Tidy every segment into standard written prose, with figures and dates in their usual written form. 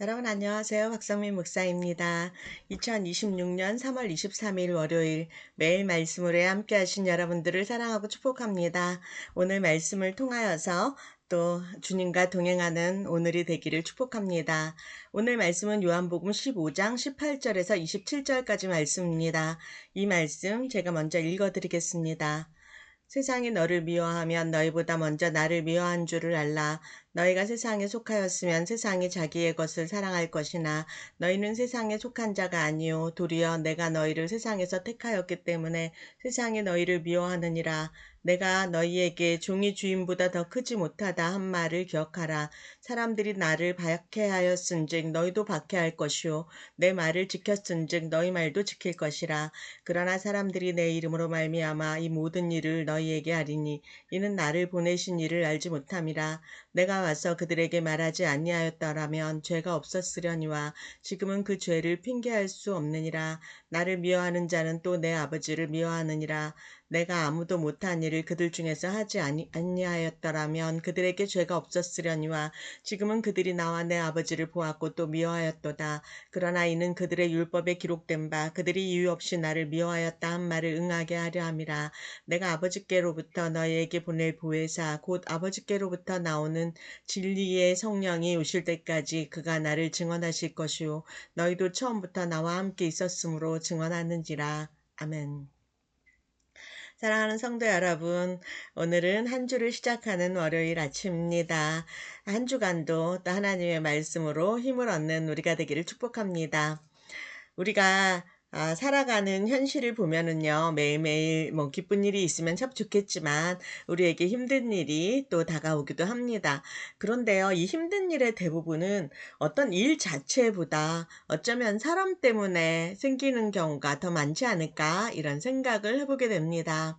여러분 안녕하세요. 박성민 목사입니다. 2026년 3월 23일 월요일 매일 말씀으로 함께 하신 여러분들을 사랑하고 축복합니다. 오늘 말씀을 통하여서 또 주님과 동행하는 오늘이 되기를 축복합니다. 오늘 말씀은 요한복음 15장 18절에서 27절까지 말씀입니다. 이 말씀 제가 먼저 읽어드리겠습니다. 세상이 너를 미워하면 너희보다 먼저 나를 미워한 줄을 알라. 너희가 세상에 속하였으면 세상이 자기의 것을 사랑할 것이나 너희는 세상에 속한 자가 아니요 도리어 내가 너희를 세상에서 택하였기 때문에 세상이 너희를 미워하느니라. 내가 너희에게 종이 주인보다 더 크지 못하다 한 말을 기억하라. 사람들이 나를 박해하였은즉 너희도 박해할 것이요 내 말을 지켰은즉 너희 말도 지킬 것이라. 그러나 사람들이 내 이름으로 말미암아 이 모든 일을 너희에게 하리니 이는 나를 보내신 이를 알지 못함이라. 내가 와서 그들에게 말하지 아니하였더라면 죄가 없었으려니와 지금은 그 죄를 핑계할 수 없느니라. 나를 미워하는 자는 또 내 아버지를 미워하느니라. 내가 아무도 못한 일을 그들 중에서 하지 아니하였더라면 그들에게 죄가 없었으려니와 지금은 그들이 나와 내 아버지를 보았고 또 미워하였도다. 그러나 이는 그들의 율법에 기록된 바 그들이 이유 없이 나를 미워하였다 한 말을 응하게 하려 함이라. 내가 아버지께로부터 너희에게 보낼 보혜사 곧 아버지께로부터 나오는 진리의 성령이 오실 때까지 그가 나를 증언하실 것이요 너희도 처음부터 나와 함께 있었으므로 증언하는지라. 아멘. 사랑하는 성도 여러분, 오늘은 한 주를 시작하는 월요일 아침입니다. 한 주간도 또 하나님의 말씀으로 힘을 얻는 우리가 되기를 축복합니다. 우리가 살아가는 현실을 보면은요, 매일매일 뭐 기쁜 일이 있으면 참 좋겠지만 우리에게 힘든 일이 또 다가오기도 합니다. 그런데요, 이 힘든 일의 대부분은 어떤 일 자체보다 어쩌면 사람 때문에 생기는 경우가 더 많지 않을까 이런 생각을 해보게 됩니다.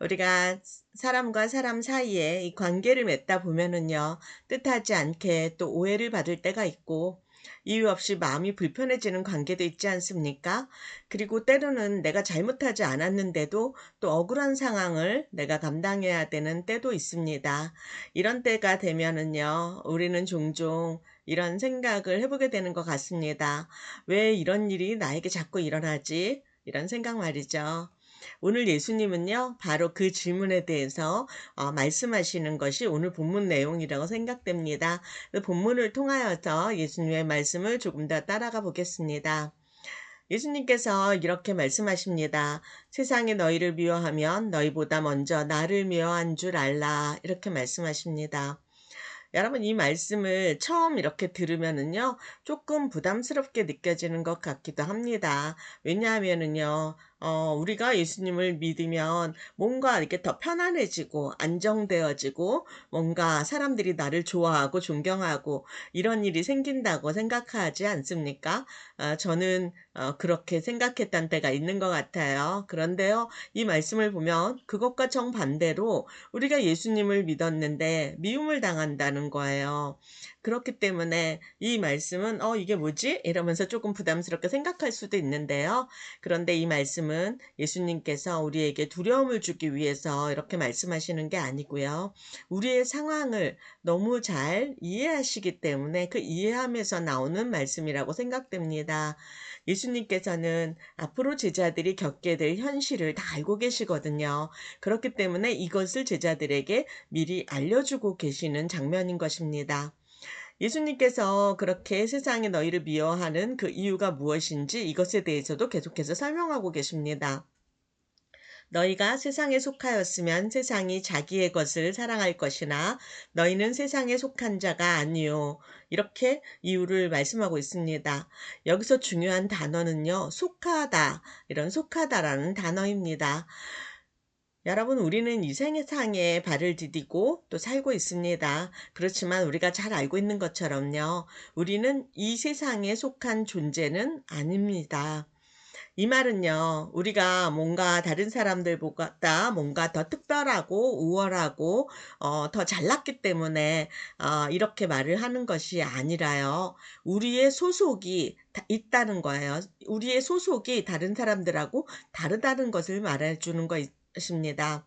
우리가 사람과 사람 사이에 이 관계를 맺다 보면은요, 뜻하지 않게 또 오해를 받을 때가 있고, 이유 없이 마음이 불편해지는 관계도 있지 않습니까? 그리고 때로는 내가 잘못하지 않았는데도 또 억울한 상황을 내가 감당해야 되는 때도 있습니다. 이런 때가 되면은요, 우리는 종종 이런 생각을 해보게 되는 것 같습니다. 왜 이런 일이 나에게 자꾸 일어나지? 이런 생각 말이죠. 오늘 예수님은요, 바로 그 질문에 대해서 말씀하시는 것이 오늘 본문 내용이라고 생각됩니다. 그 본문을 통하여서 예수님의 말씀을 조금 더 따라가 보겠습니다. 예수님께서 이렇게 말씀하십니다. 세상이 너희를 미워하면 너희보다 먼저 나를 미워한 줄 알라. 이렇게 말씀하십니다. 여러분, 이 말씀을 처음 이렇게 들으면은요, 조금 부담스럽게 느껴지는 것 같기도 합니다. 왜냐하면은요, 우리가 예수님을 믿으면 뭔가 이렇게 더 편안해지고 안정되어지고 뭔가 사람들이 나를 좋아하고 존경하고 이런 일이 생긴다고 생각하지 않습니까? 저는 그렇게 생각했던 때가 있는 것 같아요. 그런데요, 이 말씀을 보면 그것과 정반대로 우리가 예수님을 믿었는데 미움을 당한다는 거예요. 그렇기 때문에 이 말씀은 이게 뭐지? 이러면서 조금 부담스럽게 생각할 수도 있는데요. 그런데 이 말씀은 예수님께서 우리에게 두려움을 주기 위해서 이렇게 말씀하시는 게 아니고요. 우리의 상황을 너무 잘 이해하시기 때문에 그 이해함에서 나오는 말씀이라고 생각됩니다. 예수님께서는 앞으로 제자들이 겪게 될 현실을 다 알고 계시거든요. 그렇기 때문에 이것을 제자들에게 미리 알려주고 계시는 장면인 것입니다. 예수님께서 그렇게 세상이 너희를 미워하는 그 이유가 무엇인지 이것에 대해서도 계속해서 설명하고 계십니다. 너희가 세상에 속하였으면 세상이 자기의 것을 사랑할 것이나 너희는 세상에 속한 자가 아니요. 이렇게 이유를 말씀하고 있습니다. 여기서 중요한 단어는요. 속하다. 이런 속하다라는 단어입니다. 여러분, 우리는 이 세상에 발을 디디고 또 살고 있습니다. 그렇지만 우리가 잘 알고 있는 것처럼요. 우리는 이 세상에 속한 존재는 아닙니다. 이 말은요, 우리가 뭔가 다른 사람들보다 뭔가 더 특별하고 우월하고 더 잘났기 때문에 이렇게 말을 하는 것이 아니라요. 우리의 소속이 있다는 거예요. 우리의 소속이 다른 사람들하고 다르다는 것을 말해주는 것입니다.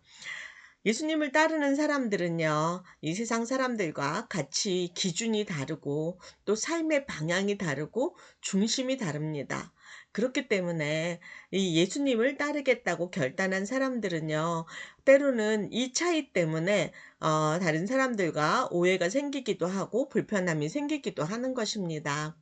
예수님을 따르는 사람들은요, 이 세상 사람들과 같이 기준이 다르고 또 삶의 방향이 다르고 중심이 다릅니다. 그렇기 때문에 이 예수님을 따르겠다고 결단한 사람들은요, 때로는 이 차이 때문에 다른 사람들과 오해가 생기기도 하고 불편함이 생기기도 하는 것입니다.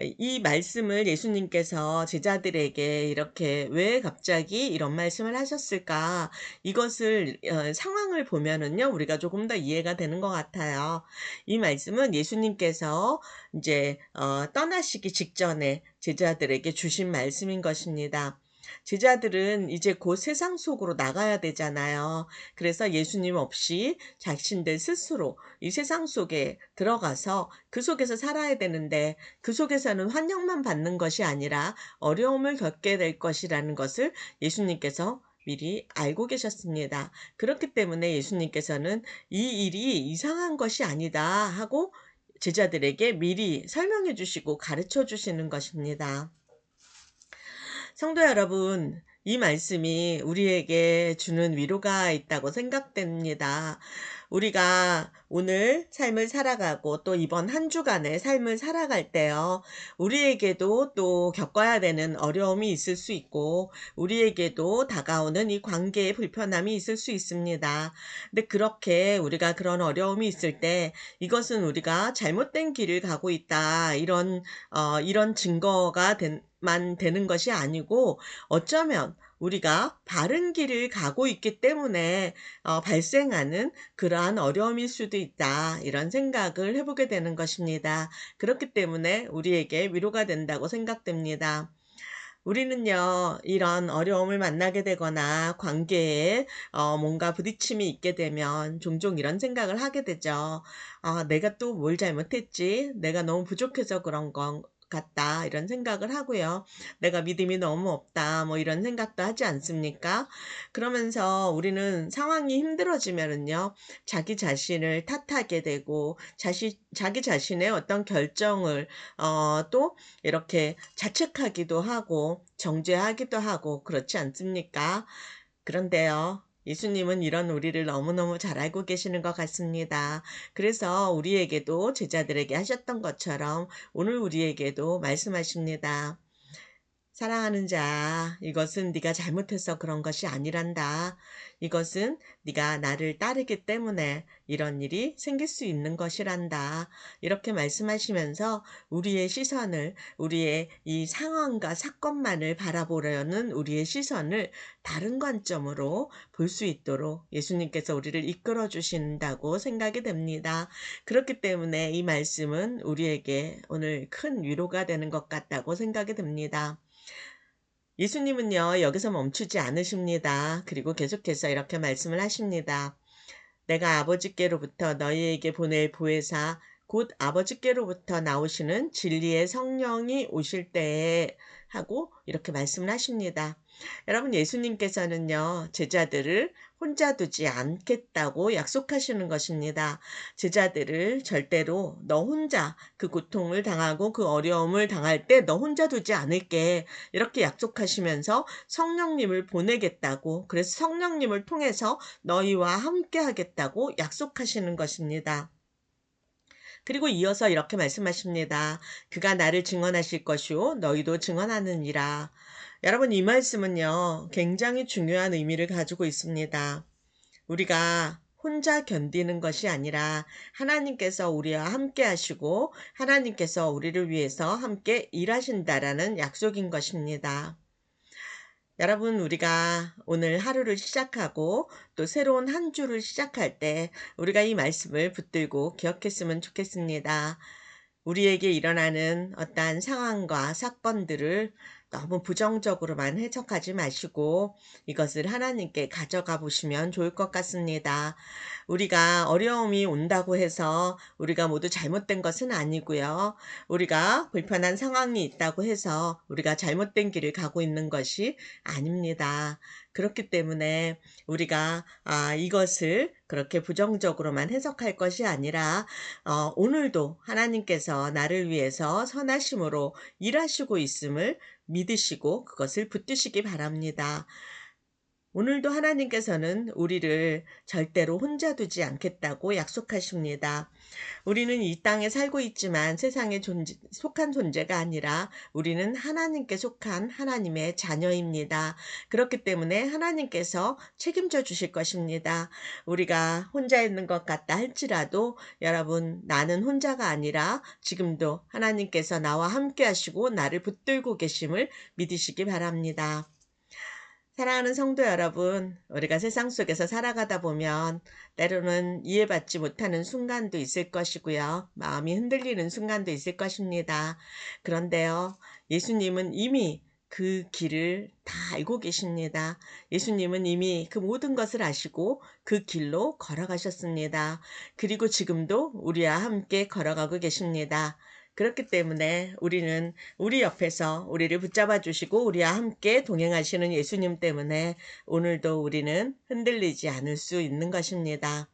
이 말씀을 예수님께서 제자들에게 이렇게 왜 갑자기 이런 말씀을 하셨을까? 이것을 상황을 보면은요, 우리가 조금 더 이해가 되는 것 같아요. 이 말씀은 예수님께서 이제 떠나시기 직전에 제자들에게 주신 말씀인 것입니다. 제자들은 이제 곧 세상 속으로 나가야 되잖아요. 그래서 예수님 없이 자신들 스스로 이 세상 속에 들어가서 그 속에서 살아야 되는데, 그 속에서는 환영만 받는 것이 아니라 어려움을 겪게 될 것이라는 것을 예수님께서 미리 알고 계셨습니다. 그렇기 때문에 예수님께서는 이 일이 이상한 것이 아니다 하고 제자들에게 미리 설명해 주시고 가르쳐 주시는 것입니다. 성도 여러분, 이 말씀이 우리에게 주는 위로가 있다고 생각됩니다. 우리가 오늘 삶을 살아가고 또 이번 한 주간의 삶을 살아갈 때요, 우리에게도 또 겪어야 되는 어려움이 있을 수 있고, 우리에게도 다가오는 이 관계의 불편함이 있을 수 있습니다. 근데 그렇게 우리가 그런 어려움이 있을 때, 이것은 우리가 잘못된 길을 가고 있다, 이런 증거가 만 되는 것이 아니고, 어쩌면 우리가 바른 길을 가고 있기 때문에 발생하는 그러한 어려움일 수도 있다. 이런 생각을 해보게 되는 것입니다. 그렇기 때문에 우리에게 위로가 된다고 생각됩니다. 우리는요, 이런 어려움을 만나게 되거나 관계에 뭔가 부딪힘이 있게 되면 종종 이런 생각을 하게 되죠. 내가 또 뭘 잘못했지? 내가 너무 부족해서 그런 건 같다. 이런 생각을 하고요. 내가 믿음이 너무 없다. 뭐 이런 생각도 하지 않습니까? 그러면서 우리는 상황이 힘들어지면은요, 자기 자신을 탓하게 되고, 자기 자신의 어떤 결정을 또 이렇게 자책하기도 하고 정죄하기도 하고 그렇지 않습니까? 그런데요, 예수님은 이런 우리를 너무너무 잘 알고 계시는 것 같습니다. 그래서 우리에게도 제자들에게 하셨던 것처럼 오늘 우리에게도 말씀하십니다. 사랑하는 자, 이것은 네가 잘못해서 그런 것이 아니란다. 이것은 네가 나를 따르기 때문에 이런 일이 생길 수 있는 것이란다. 이렇게 말씀하시면서 우리의 시선을, 우리의 이 상황과 사건만을 바라보려는 우리의 시선을 다른 관점으로 볼 수 있도록 예수님께서 우리를 이끌어 주신다고 생각이 됩니다. 그렇기 때문에 이 말씀은 우리에게 오늘 큰 위로가 되는 것 같다고 생각이 됩니다. 예수님은요, 여기서 멈추지 않으십니다. 그리고 계속해서 이렇게 말씀을 하십니다. 내가 아버지께로부터 너희에게 보낼 보혜사, 곧 아버지께로부터 나오시는 진리의 성령이 오실 때에 하고 이렇게 말씀을 하십니다. 여러분, 예수님께서는요, 제자들을 혼자 두지 않겠다고 약속하시는 것입니다. 제자들을 절대로 너 혼자 그 고통을 당하고 그 어려움을 당할 때 너 혼자 두지 않을게. 이렇게 약속하시면서 성령님을 보내겠다고, 그래서 성령님을 통해서 너희와 함께 하겠다고 약속하시는 것입니다. 그리고 이어서 이렇게 말씀하십니다. 그가 나를 증언하실 것이요 너희도 증언하느니라. 여러분, 이 말씀은요, 굉장히 중요한 의미를 가지고 있습니다. 우리가 혼자 견디는 것이 아니라 하나님께서 우리와 함께 하시고 하나님께서 우리를 위해서 함께 일하신다라는 약속인 것입니다. 여러분, 우리가 오늘 하루를 시작하고 또 새로운 한 주를 시작할 때 우리가 이 말씀을 붙들고 기억했으면 좋겠습니다. 우리에게 일어나는 어떠한 상황과 사건들을 너무 부정적으로만 해석하지 마시고 이것을 하나님께 가져가 보시면 좋을 것 같습니다. 우리가 어려움이 온다고 해서 우리가 모두 잘못된 것은 아니고요. 우리가 불편한 상황이 있다고 해서 우리가 잘못된 길을 가고 있는 것이 아닙니다. 그렇기 때문에 우리가 이것을 그렇게 부정적으로만 해석할 것이 아니라 오늘도 하나님께서 나를 위해서 선하심으로 일하시고 있음을 믿으시고 그것을 붙드시기 바랍니다. 오늘도 하나님께서는 우리를 절대로 혼자 두지 않겠다고 약속하십니다. 우리는 이 땅에 살고 있지만 세상에 속한 존재가 아니라 우리는 하나님께 속한 하나님의 자녀입니다. 그렇기 때문에 하나님께서 책임져 주실 것입니다. 우리가 혼자 있는 것 같다 할지라도 여러분, 나는 혼자가 아니라 지금도 하나님께서 나와 함께 하시고 나를 붙들고 계심을 믿으시기 바랍니다. 사랑하는 성도 여러분, 우리가 세상 속에서 살아가다 보면 때로는 이해받지 못하는 순간도 있을 것이고요. 마음이 흔들리는 순간도 있을 것입니다. 그런데요, 예수님은 이미 그 길을 다 알고 계십니다. 예수님은 이미 그 모든 것을 아시고 그 길로 걸어가셨습니다. 그리고 지금도 우리와 함께 걸어가고 계십니다. 그렇기 때문에 우리는 우리 옆에서 우리를 붙잡아 주시고 우리와 함께 동행하시는 예수님 때문에 오늘도 우리는 흔들리지 않을 수 있는 것입니다.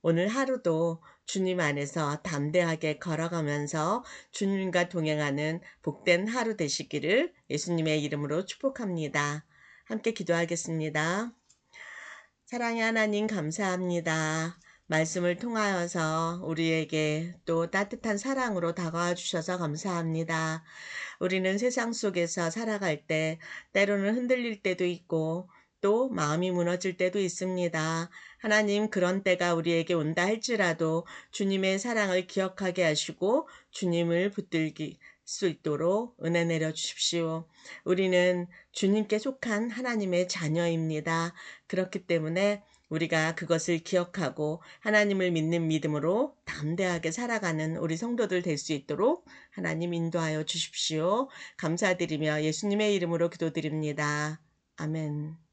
오늘 하루도 주님 안에서 담대하게 걸어가면서 주님과 동행하는 복된 하루 되시기를 예수님의 이름으로 축복합니다. 함께 기도하겠습니다. 사랑의 하나님 감사합니다. 말씀을 통하여서 우리에게 또 따뜻한 사랑으로 다가와 주셔서 감사합니다. 우리는 세상 속에서 살아갈 때 때로는 흔들릴 때도 있고 또 마음이 무너질 때도 있습니다. 하나님, 그런 때가 우리에게 온다 할지라도 주님의 사랑을 기억하게 하시고 주님을 붙들기 수 있도록 은혜 내려 주십시오. 우리는 주님께 속한 하나님의 자녀입니다. 그렇기 때문에 우리가 그것을 기억하고 하나님을 믿는 믿음으로 담대하게 살아가는 우리 성도들 될 수 있도록 하나님 인도하여 주십시오. 감사드리며 예수님의 이름으로 기도드립니다. 아멘.